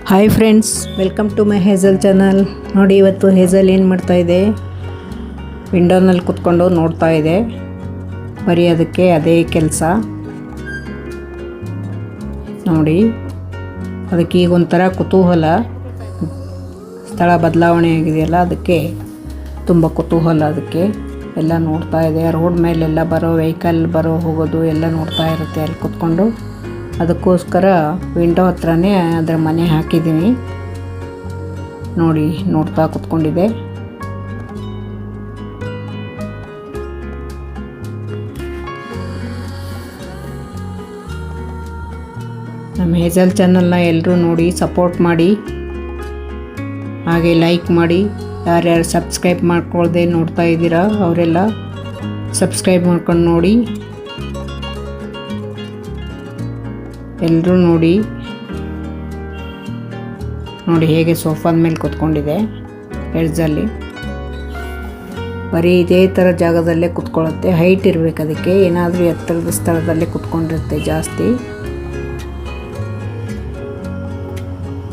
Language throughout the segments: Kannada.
Hi friends, welcome to my Hazel channel. ನೋಡಿ, ಇವತ್ತು ಹೇಜಲ್ ಏನು ಮಾಡ್ತಾ ಇದೆ, ವಿಂಡೋನಲ್ಲಿ ಕುತ್ಕೊಂಡು ನೋಡ್ತಾ ಇದೆ. ಬರೀ ಅದಕ್ಕೆ ಅದೇ ಕೆಲಸ. ನೋಡಿ, ಅದಕ್ಕೆ ಈಗ ಒಂಥರ ಕುತೂಹಲ. ಸ್ಥಳ ಬದಲಾವಣೆ ಆಗಿದೆಯಲ್ಲ, ಅದಕ್ಕೆ ತುಂಬ ಕುತೂಹಲ. ಅದಕ್ಕೆ ಎಲ್ಲ ನೋಡ್ತಾ ಇದೆ. ರೋಡ್ ಮೇಲೆಲ್ಲ ಬರೋ ವೆಹಿಕಲ್ ಹೋಗೋದು ಎಲ್ಲ ನೋಡ್ತಾ ಇರುತ್ತೆ ಅಲ್ಲಿ ಕುತ್ಕೊಂಡು. ಅದಕ್ಕೋಸ್ಕರ ವಿಂಡೋ ಹತ್ರನೇ ಅದರ ಮನೆ ಹಾಕಿದ್ದೀನಿ. ನೋಡಿ, ನೋಡ್ತಾ ಕುತ್ಕೊಂಡಿದೆ. ನಮ್ಮ ಹೇಜಲ್ ಚಾನಲ್ನ ಎಲ್ಲರೂ ನೋಡಿ ಸಪೋರ್ಟ್ ಮಾಡಿ, ಹಾಗೆ ಲೈಕ್ ಮಾಡಿ. ಯಾರ್ಯಾರು ಸಬ್ಸ್ಕ್ರೈಬ್ ಮಾಡ್ಕೊಳ್ದೆ ನೋಡ್ತಾ ಇದ್ದೀರಾ ಅವರೆಲ್ಲ ಸಬ್ಸ್ಕ್ರೈಬ್ ಮಾಡ್ಕೊಂಡು ನೋಡಿ. ಎಲ್ಲರೂ ನೋಡಿ ಹೇಗೆ ಸೋಫಾದ ಮೇಲೆ ಕೂತ್ಕೊಂಡಿದೆ. ಎಡ್ಜಲ್ಲಿ ಬರೀ ಇದೇ ಥರ ಜಾಗದಲ್ಲೇ ಕೂತ್ಕೊಳ್ಳುತ್ತೆ. ಹೈಟ್ ಇರಬೇಕು ಅದಕ್ಕೆ, ಏನಾದರೂ ಎತ್ತರದ ಸ್ಥಳದಲ್ಲೇ ಕೂತ್ಕೊಂಡಿರುತ್ತೆ ಜಾಸ್ತಿ.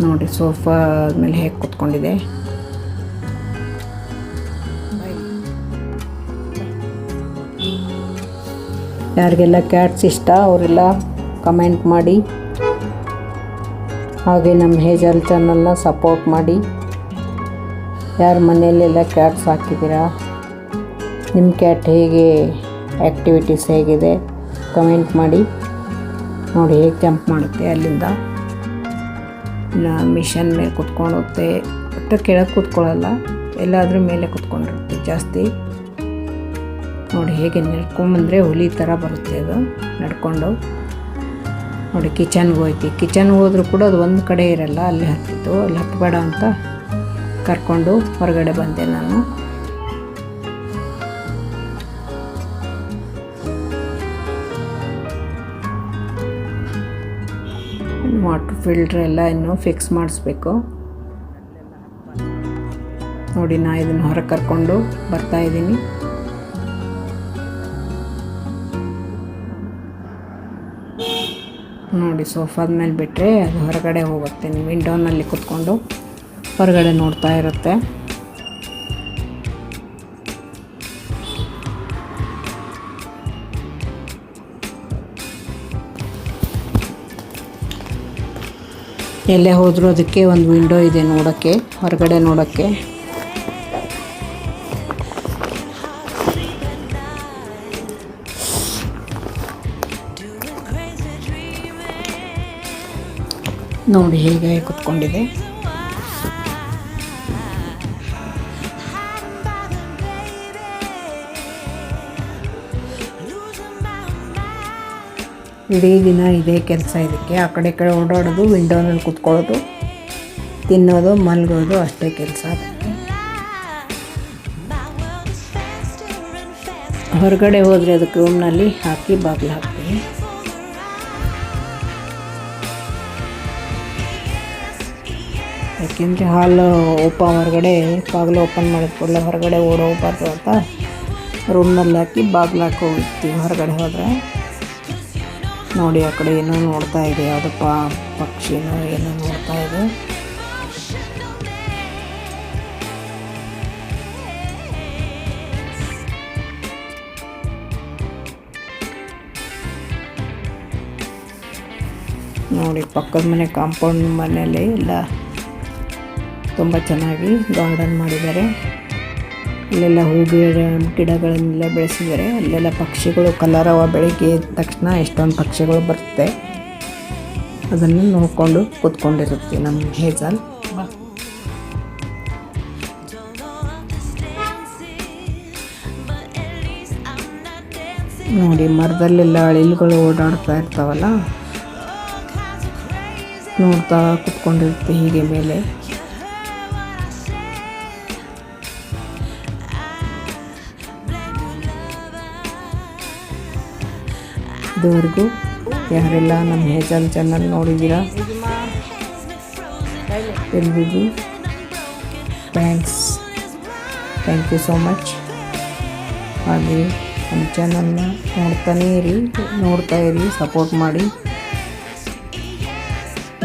ನೋಡಿ, ಸೋಫಾ ಮೇಲೆ ಹೇಗೆ ಕೂತ್ಕೊಂಡಿದೆ. ಯಾರಿಗೆಲ್ಲ ಕ್ಯಾಟ್ಸ್ ಇಷ್ಟ ಅವರೆಲ್ಲ ಕಮೆಂಟ್ ಮಾಡಿ, ಹಾಗೆ ನಮ್ಮ ಹೇಜಲ್ ಚಾನಲ್ನ ಸಪೋರ್ಟ್ ಮಾಡಿ. ಯಾರ ಮನೆಯಲ್ಲೆಲ್ಲ ಕ್ಯಾಟ್ಸ್ ಹಾಕಿದ್ದೀರಾ, ನಿಮ್ಮ ಕ್ಯಾಟ್ ಹೇಗೆ, ಆ್ಯಕ್ಟಿವಿಟೀಸ್ ಹೇಗಿದೆ ಕಮೆಂಟ್ ಮಾಡಿ. ನೋಡಿ ಹೇಗೆ ಜಂಪ್ ಮಾಡುತ್ತೆ ಅಲ್ಲಿಂದ. ಮಿಷನ್ ಮೇಲೆ ಕೂತ್ಕೊಂಡೋಗುತ್ತೆ. ಒಟ್ಟು ಕೆಳಗೆ ಕೂತ್ಕೊಳ್ಳಲ್ಲ, ಎಲ್ಲಾದ್ರ ಮೇಲೆ ಕೂತ್ಕೊಂಡಿರುತ್ತೆ ಜಾಸ್ತಿ. ನೋಡಿ ಹೇಗೆ ನಡ್ಕೊಂಬಂದರೆ ಹುಲಿ ಥರ ಬರುತ್ತೆ ಅದು ನಡ್ಕೊಂಡು. ನೋಡಿ, ಕಿಚನ್ಗೆ ಹೋಯ್ತು. ಕಿಚನ್ಗೆ ಹೋದರೂ ಕೂಡ ಅದು ಒಂದು ಕಡೆ ಇರಲ್ಲ, ಅಲ್ಲಿ ಹತ್ತಿತ್ತು. ಅಲ್ಲಿ ಹತ್ತಬೇಡ ಅಂತ ಕರ್ಕೊಂಡು ಹೊರಗಡೆ ಬಂದೆ ನಾನು. ವಾಟರ್ ಫಿಲ್ಟ್ರ್ ಎಲ್ಲ ಇನ್ನೂ ಫಿಕ್ಸ್ ಮಾಡಿಸ್ಬೇಕು. ನೋಡಿ, ನಾ ಇದನ್ನು ಹೊರಗೆ ಕರ್ಕೊಂಡು ಬರ್ತಾಯಿದ್ದೀನಿ. ನೋಡಿ, ಸೋಫಾದ ಮೇಲೆ ಬಿಟ್ಟರೆ ಅದು ಹೊರಗಡೆ ಹೋಗುತ್ತೆ. ವಿಂಡೋನಲ್ಲಿ ಕೂತ್ಕೊಂಡು ಹೊರಗಡೆ ನೋಡ್ತಾ ಇರುತ್ತೆ. ಎಲ್ಲೇ ಹೋದರೂ ಅದಕ್ಕೆ ಒಂದು ವಿಂಡೋ ಇದೆ ನೋಡೋಕ್ಕೆ, ಹೊರಗಡೆ ನೋಡೋಕ್ಕೆ. ನೋಡಿ ಹೇಗೆ ಕೂತ್ಕೊಂಡಿದೆ. ಇಡೀ ದಿನ ಇದೇ ಕೆಲಸ ಇದಕ್ಕೆ. ಆ ಕಡೆ ಓಡಾಡೋದು, ವಿಂಡೋನಲ್ಲಿ ಕೂತ್ಕೊಳ್ಳೋದು, ತಿನ್ನೋದು, ಮಲಗೋದು, ಅಷ್ಟೇ ಕೆಲಸ ಅದಕ್ಕೆ. ಹೊರಗಡೆ ಹೋದರೆ ಅದಕ್ಕೆ ರೂಮ್ನಲ್ಲಿ ಹಾಕಿ ಬಾಗಿಲು ಹಾಕ್ತೀವಿ. ಯಾಕೆಂದರೆ ಹಾಲು ಹೊರಗಡೆ ಬಾಗಿಲು ಓಪನ್ ಮಾಡಿದ ಕೂಡಲೇ ಹೊರಗಡೆ ಓಡೋಗ್ಬಾರ್ದು ಅಂತ ರೂಮ್ನಲ್ಲಿ ಹಾಕಿ ಬಾಗಿಲು ಹಾಕಿ ಹೋಗ್ತೀವಿ ಹೊರಗಡೆ ಹೋದರೆ. ನೋಡಿ, ಆ ಕಡೆ ಏನೋ ನೋಡ್ತಾ ಇದೆ, ಯಾವುದೋ ಪಕ್ಷಿನೋ ಏನೋ ನೋಡ್ತಾ ಇದೆ. ನೋಡಿ, ಪಕ್ಕದ ಮನೆ ಕಾಂಪೌಂಡ್ ಮನೆಯಲ್ಲಿ ಎಲ್ಲ ತುಂಬ ಚೆನ್ನಾಗಿ ಗಾರ್ಡನ್ ಮಾಡಿದ್ದಾರೆ. ಅಲ್ಲೆಲ್ಲ ಹೂ ಗಿಡಗಳನ್ನೆಲ್ಲ ಬೆಳೆಸಿದ್ದಾರೆ. ಅಲ್ಲೆಲ್ಲ ಪಕ್ಷಿಗಳು ಕಲರವ. ಬೆಳಗ್ಗೆ ಎದ್ದ ತಕ್ಷಣ ಎಷ್ಟೊಂದು ಪಕ್ಷಿಗಳು ಬರುತ್ತೆ, ಅದನ್ನು ನೋಡಿಕೊಂಡು ಕೂತ್ಕೊಂಡಿರುತ್ತೆ ನಮ್ಮ ಹೇಜಲ್. ನೋಡಿ, ಮರದಲ್ಲೆಲ್ಲ ಅಳಿಲುಗಳು ಓಡಾಡ್ತಾ ಇರ್ತಾವಲ್ಲ, ನೋಡ್ತಾ ಕೂತ್ಕೊಂಡಿರುತ್ತೆ ಹೀಗೆ ಮೇಲೆ. ಇದುವರೆಗೂ ಯಾರೆಲ್ಲ ನಮ್ಮ ಹೇಜಲ್ ಚಾನಲ್ ನೋಡಿದ್ದೀರಾ ಎಲ್ರಿಗೂ ಥ್ಯಾಂಕ್ ಯು ಸೋ ಮಚ್. ಹಾಗೆ ನಮ್ಮ ಚಾನಲ್ನ ನೋಡ್ತಾ ಇರಿ, ಸಪೋರ್ಟ್ ಮಾಡಿ.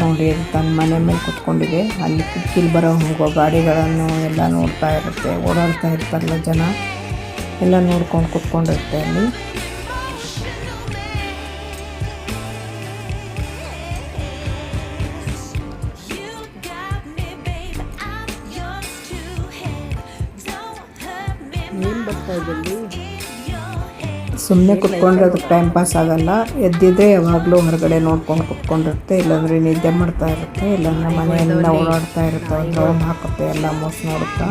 ನೋಡಿ ಅದು ತನ್ನ ಮನೆ ಮೇಲೆ ಕುತ್ಕೊಂಡಿದೆ. ಅಲ್ಲಿ ಕಿಟಕಿಲಿ ಬರೋ ಹೋಗೋ ಗಾಡಿಗಳನ್ನು ಎಲ್ಲ ನೋಡ್ತಾ ಇರುತ್ತೆ. ಓಡಾಡ್ತಾ ಇರ್ತಾರಲ್ಲ ಜನ ಎಲ್ಲ ನೋಡ್ಕೊಂಡು ಕುತ್ಕೊಂಡಿರುತ್ತೆ ಅಲ್ಲಿ. ಏನು ಬರ್ತಾ ಇದ್ದಲ್ಲಿ ಸುಮ್ಮನೆ ಕುತ್ಕೊಂಡ್ರೆ ಅದಕ್ಕೆ ಟೈಮ್ ಪಾಸ್ ಆಗಲ್ಲ. ಎದ್ದಿದ್ರೆ ಯಾವಾಗಲೂ ಹೊರಗಡೆ ನೋಡ್ಕೊಂಡು ಕುತ್ಕೊಂಡಿರುತ್ತೆ, ಇಲ್ಲಾಂದರೆ ನಿದ್ದೆ ಮಾಡ್ತಾ ಇರುತ್ತೆ, ಇಲ್ಲಾಂದರೆ ಮನೆಯೆಲ್ಲ ಓಡಾಡ್ತಾ ಇರುತ್ತೆ. ಒಂದು ರೌಂಡ್ ಹಾಕುತ್ತೆ, ಎಲ್ಲ ಮೋಸ ನೋಡುತ್ತಾ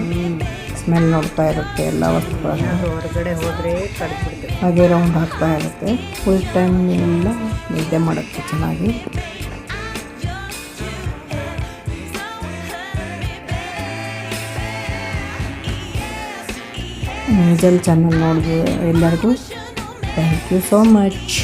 ಸ್ಮೆಲ್ ನೋಡ್ತಾ ಇರುತ್ತೆ ಎಲ್ಲ ವಸ್ತುಗಳನ್ನು. ಹೊರಗಡೆ ಹೋದರೆ ಹಾಗೆ ರೌಂಡ್ ಹಾಕ್ತಾ ಇರುತ್ತೆ. ಫುಲ್ ಟೈಮ್ ಎಲ್ಲ ನಿದ್ದೆ ಮಾಡುತ್ತೆ ಚೆನ್ನಾಗಿ. ಏಂಜಲ್ ಚಾನಲ್ ನೋಡಿದ್ರೆ ಎಲ್ಲರಿಗೂ ಥ್ಯಾಂಕ್ ಯು ಸೋ ಮಚ್.